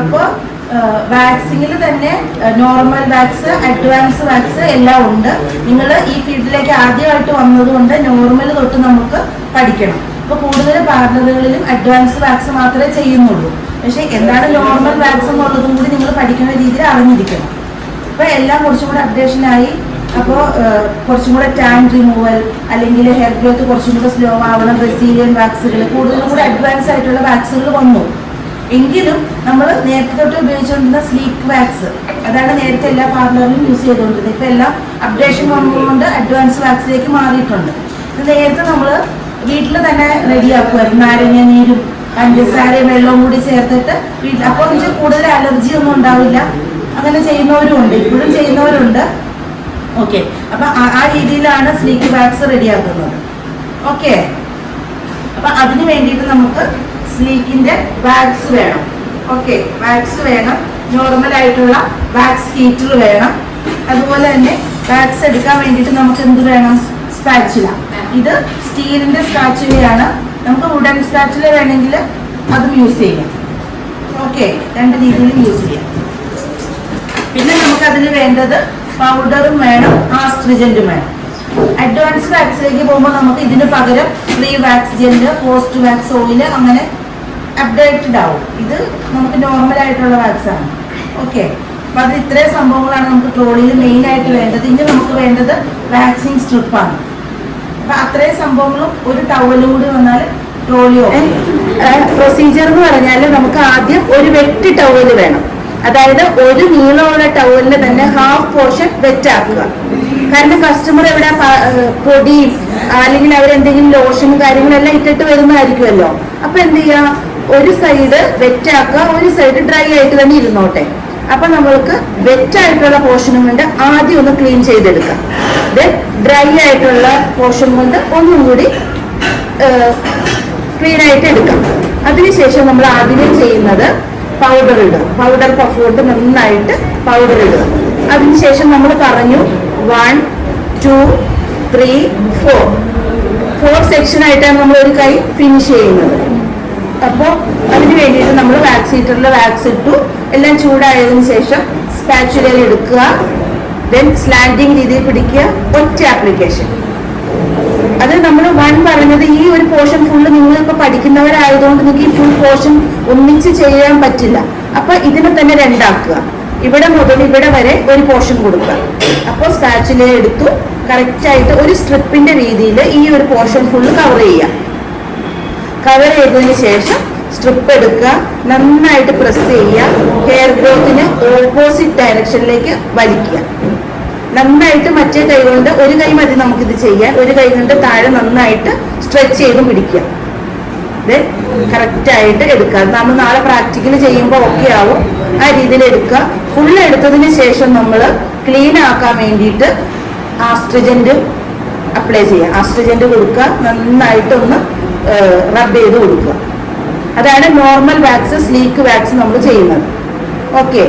അപ്പോൾ വാക്സിനിൽ തന്നെ normal wax, advance wax എല്ലാം ഉണ്ട്. നിങ്ങൾ ഈ ഫീൽഡിലേക്ക് ആദ്യമായിട്ട് വന്നതുകൊണ്ട് നോർമൽ തൊട്ട് നമുക്ക് പഠിക്കണം. ഇപ്പോൾ കൂടുതൽ പാർലറുകളിലും അഡ്വാൻസ് വാക്സ് മാത്രമേ ചെയ്യുന്നുള്ളൂ. പക്ഷേ എന്താണ് നോർമൽ വാക്സ് എന്നുള്ളതും കൂടി നിങ്ങൾ പഠിക്കുന്ന രീതിയിൽ അറിഞ്ഞിരിക്കണം. ഇപ്പോൾ എല്ലാം കുറച്ചും കൂടെ അപ്ഡേഷനായി. അപ്പോൾ കുറച്ചും കൂടെ ടാൻ റിമൂവൽ അല്ലെങ്കിൽ ഹെയർ ഗ്രോത്ത് കുറച്ചും കൂടെ സ്ലോ ആവണം. ബ്രസീലിയൻ വാക്സുകൾ, കൂടുതലും കൂടെ അഡ്വാൻസ് ആയിട്ടുള്ള വാക്സുകൾ വന്നു. എങ്കിലും നമ്മൾ നേരത്തെ തൊട്ട് ഉപയോഗിച്ചുകൊണ്ടിരുന്ന സ്ലീക്ക് വാക്സ്, അതാണ് നേരത്തെ എല്ലാ പാർലറിലും യൂസ് ചെയ്തുകൊണ്ടിരുന്നത്. ഇപ്പം എല്ലാം അപ്ഡേഷൻ വന്നതുകൊണ്ട് അഡ്വാൻസ് വാക്സിലേക്ക് മാറിയിട്ടുണ്ട്. ഇത് നേരത്തെ നമ്മൾ വീട്ടിൽ തന്നെ റെഡിയാക്കുമായിരുന്നു. നാരങ്ങ നീരും പഞ്ചസാരയും വെള്ളവും കൂടി ചേർത്തിട്ട് വീട്ടിൽ. അപ്പോൾ വെച്ചാൽ കൂടുതൽ അലർജി ഒന്നും ഉണ്ടാവില്ല. അങ്ങനെ ചെയ്യുന്നവരും ഉണ്ട്, ഇപ്പോഴും ചെയ്യുന്നവരുണ്ട്. ഓക്കെ, അപ്പം ആ രീതിയിലാണ് സ്ലീക്ക് വാക്സ് റെഡിയാക്കുന്നത്. ഓക്കെ, അപ്പം അതിന് വേണ്ടിയിട്ട് നമുക്ക് സ്ലീക്കിന്റെ വാക്സ് വേണം. ഓക്കെ, വാക്സ് വേണം. നോർമൽ ആയിട്ടുള്ള വാക്സ് ഹീറ്റർ വേണം. അതുപോലെ തന്നെ വാക്സ് എടുക്കാൻ വേണ്ടിയിട്ട് നമുക്ക് എന്ത് വേണം? സ്പാച്ചുല. ഇത് സ്റ്റീലിന്റെ സ്പാച്ചുലയാണ്. നമുക്ക് വുഡൻ സ്പാച്ചുല വേണമെങ്കിൽ അതും യൂസ് ചെയ്യാം. ഓക്കെ, രണ്ട് രീതിയിലും യൂസ് ചെയ്യാം. പിന്നെ നമുക്ക് അതിന് വേണ്ടത് പൗഡറും വേണം, ആസ്ട്രിജന്റും വേണം. അഡ്വാൻസ് വാക്സിലേക്ക് പോകുമ്പോൾ നമുക്ക് ഇതിന് പകരം pre wax gel, post wax oil അങ്ങനെ അപ്ഡേറ്റഡ് ആവും. ഇത് നമുക്ക് നോർമൽ ആയിട്ടുള്ള വാക്സ് ആണ്. ഓക്കെ, അപ്പൊ അത് ഇത്രയും സംഭവങ്ങളാണ് നമുക്ക് ട്രോളിയിൽ മെയിൻ ആയിട്ട് വേണ്ടത്. ഇനി നമുക്ക് വേണ്ടത് വാക്സിൻ സ്ട്രിപ്പാണ്. അപ്പൊ അത്രയും സംഭവങ്ങളും ഒരു ടവലും കൂടി വന്നാൽ ട്രോളി ഓക്കെ. പ്രൊസീജിയർ എന്ന് പറഞ്ഞാൽ നമുക്ക് ആദ്യം ഒരു വെറ്റ് ടവല് വേണം. അതായത് ഒരു നീളമുള്ള ടവലിന് തന്നെ ഹാഫ് പോർഷൻ വെറ്റാക്കുക. കാരണം കസ്റ്റമർ എവിടെ പൊടിയും അല്ലെങ്കിൽ അവരെന്തെങ്കിലും ലോഷനും കാര്യങ്ങളെല്ലാം ഇട്ടിട്ട് വരുന്നതായിരിക്കുമല്ലോ. അപ്പൊ എന്ത് ചെയ്യാം, ഒരു സൈഡ് വെറ്റാക്കുക, ഒരു സൈഡ് ഡ്രൈ ആയിട്ട് തന്നെ ഇരുന്നോട്ടെ. അപ്പൊ നമ്മൾക്ക് വെറ്റായിട്ടുള്ള പോർഷനും കൊണ്ട് ആദ്യം ഒന്ന് ക്ലീൻ ചെയ്തെടുക്കാം. ദെൻ ഡ്രൈ ആയിട്ടുള്ള പോർഷൻ കൊണ്ട് ഒന്നും കൂടി ക്ലീൻ ആയിട്ട് എടുക്കാം. അതിനുശേഷം നമ്മൾ ആദ്യമേ ചെയ്യുന്നത് പൗഡർ ഇടുക. പൗഡർ പഫ് കൊണ്ട് നന്നായിട്ട് പൗഡർ ഇടുക. അതിനുശേഷം നമ്മൾ പറഞ്ഞു 1, 2, 3, 4 സെക്ഷൻ ആയിട്ടാണ് നമ്മൾ ഒരു കൈ ഫിനിഷ് ചെയ്യുന്നത്. അപ്പോൾ അതിന് വേണ്ടിയിട്ട് നമ്മൾ വാക്സ് ഹീറ്ററിൽ വാക്സ് ഇട്ടു. എല്ലാം ചൂടായതിനു ശേഷം സ്പാച്ചുലയിൽ എടുക്കുക. ദെൻ സ്ലാൻഡിങ് രീതിയിൽ പിടിക്കുക. ഒറ്റ ആപ്ലിക്കേഷൻ. അത് നമ്മൾ 1 പറഞ്ഞത് ഈ ഒരു പോർഷൻ ഫുള്ള് നിങ്ങളിപ്പോൾ പഠിക്കുന്നവരായതുകൊണ്ട് നിങ്ങൾക്ക് ഈ ഫുൾ പോർഷൻ ഒന്നിച്ച് ചെയ്യാൻ പറ്റില്ല. അപ്പൊ ഇതിനെ തന്നെ രണ്ടാക്കുക. ഇവിടെ മുതൽ ഇവിടെ വരെ ഒരു പോർഷൻ കൊടുക്കുക. അപ്പോൾ സ്പാച്ചുല എടുത്തു കറക്റ്റായിട്ട് ഒരു സ്ട്രിപ്പിന്റെ രീതിയിൽ ഈ ഒരു പോർഷൻ ഫുള്ള് കവർ ചെയ്യുക. കവർ ചെയ്തതിന് ശേഷം സ്ട്രിപ്പ് എടുക്കുക, നന്നായിട്ട് പ്രസ് ചെയ്യുക. ഹെയർ ഗ്രോത്തിന് ഓപ്പോസിറ്റ് ഡയറക്ഷനിലേക്ക് വലിക്കുക. നന്നായിട്ട് മറ്റേ കൈ കൊണ്ട്, ഒരു കൈ മതി നമുക്കിത് ചെയ്യാൻ, ഒരു കൈ കൊണ്ട് താഴെ നന്നായിട്ട് സ്ട്രെച്ച് ചെയ്ത് പിടിക്കുക. ദെൻ കറക്റ്റായിട്ട് എടുക്കുക. നമ്മൾ നാളെ പ്രാക്ടിക്കൽ ചെയ്യുമ്പോൾ ഓക്കെ ആവും. ആ രീതിയിൽ എടുക്കുക. ഫുള്ള് എടുത്തതിന് ശേഷം നമ്മൾ ക്ലീൻ ആക്കാൻ വേണ്ടിയിട്ട് ആസ്ട്രിജന്റ് അപ്ലൈ ചെയ്യുക. ആസ്ട്രിജന്റ് കൊടുക്കുക, നന്നായിട്ടൊന്ന് റബ്ബ് ചെയ്ത് കൊടുക്കുക. അതാണ് നോർമൽ വാക്സ്, സ്ലീക്ക് വാക്സ് നമ്മൾ ചെയ്യുന്നത്. ഓക്കെ.